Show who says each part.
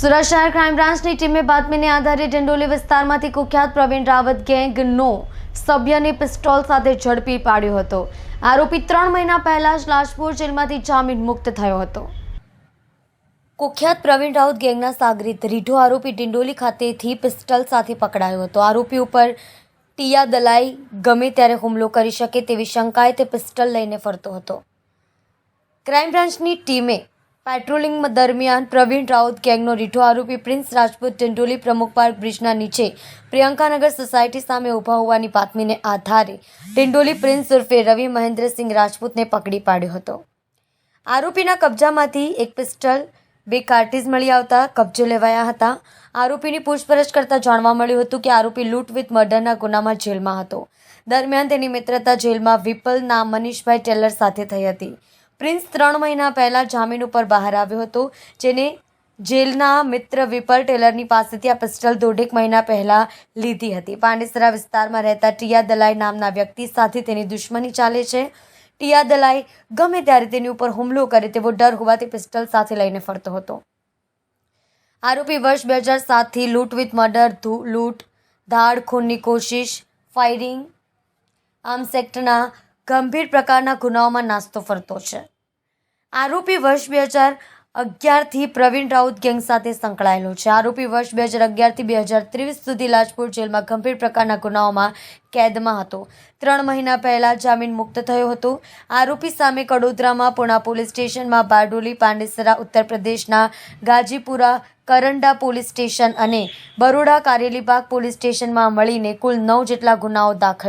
Speaker 1: સુરત શહેર ક્રાઇમ બ્રાન્ચની ટીમે બાતમીને આધારે ડિંડોલી વિસ્તારમાંથી કુખ્યાત પ્રવીણ રાવત ગેંગનો સભ્યને પિસ્તોલ સાથે ઝડપી પાડ્યો હતો। આરોપી 3 મહિના પહેલા જ લાજપોર જેલમાંથી જામીન મુક્ત થયો હતો। કુખ્યાત પ્રવીણ રાવત ગેંગના સાગરીત રીઢો આરોપી ડિંડોલી ખાતેથી પિસ્તોલ સાથે પકડાયો હતો। આરોપી ઉપર ટિયા દલાઈ ગમે ત્યારે હુમલો કરી શકે તેવી શંકાએ તે પિસ્તોલ લઈને ફરતો હતો। ક્રાઇમ બ્રાન્ચની ટીમે પેટ્રોલિંગ દરમિયાન પ્રવીણ રાવત ગેંગનો રીઢો આરોપી પ્રિન્સ રાજપૂત ડિંડોલી પ્રમુખ પાર્ક બ્રિજના નીચે પ્રિયંકાનગર સોસાયટી સામે ઊભા હોવાની બાતમીને આધારે ડિંડોલી પ્રિન્સ ઉર્ફે રવિ મહેન્દ્રસિંહ રાજપૂતને પકડી પાડ્યો હતો। આરોપીના કબજામાંથી એક પિસ્તોલ, 2 કાર્ટ્રીજ મળી આવતા કબજે લેવાયા હતા। આરોપીની પૂછપરછ કરતા જાણવા મળ્યું હતું કે આરોપી લૂંટ વિથ મર્ડરના ગુનામાં જેલમાં હતો। દરમિયાન તેની મિત્રતા જેલમાં વિપલના મનીષભાઈ ટેલર સાથે થઈ હતી। પ્રિન્સ 3 મહિના પહેલા જામીન ઉપર બહાર આવ્યો હતો, જેને જેલના મિત્ર વિપલ ટેલરની પાસેથી આ પિસ્તોલ 1.5 મહિના પહેલા લીધી હતી। પાંડેસરા વિસ્તારમાં રહેતા ટિયા દલાઈ નામના વ્યક્તિ સાથે તેની દુશ્મની ચાલે છે। ટિયા દલાઈ ગમે ત્યારે તેની ઉપર હુમલો કરે તેવો ડર હોવાથી પિસ્તોલ સાથે લઈને ફરતો હતો। આરોપી વર્ષ 2007થી લૂંટ વિથ મર્ડર, લૂંટ, ધાડ, ખૂનની કોશિશ, ફાયરિંગ, આર્મ્સ એક્ટના ગંભીર પ્રકારના ગુનાઓમાં નાસ્તો ફરતો છે। આરોપી વર્ષ 2011થી પ્રવીણ રાવત ગેંગ સાથે સંકળાયેલો છે। આરોપી વર્ષ 2011થી 2023 સુધી લાજપોર જેલમાં ગંભીર પ્રકારના ગુનાઓમાં કેદમાં હતો। 3 મહિના પહેલા જામીન મુક્ત થયો હતો। આરોપી સામે કડોદરામાં પૂણા પોલીસ સ્ટેશનમાં, બારડોલી, પાંડેસરા, ઉત્તર પ્રદેશના ગાજીપુરા, કરંડા પોલીસ સ્ટેશન અને બરોડા કારેલીબાગ પોલીસ સ્ટેશનમાં મળીને કુલ 9 જેટલા ગુનાઓ દાખલ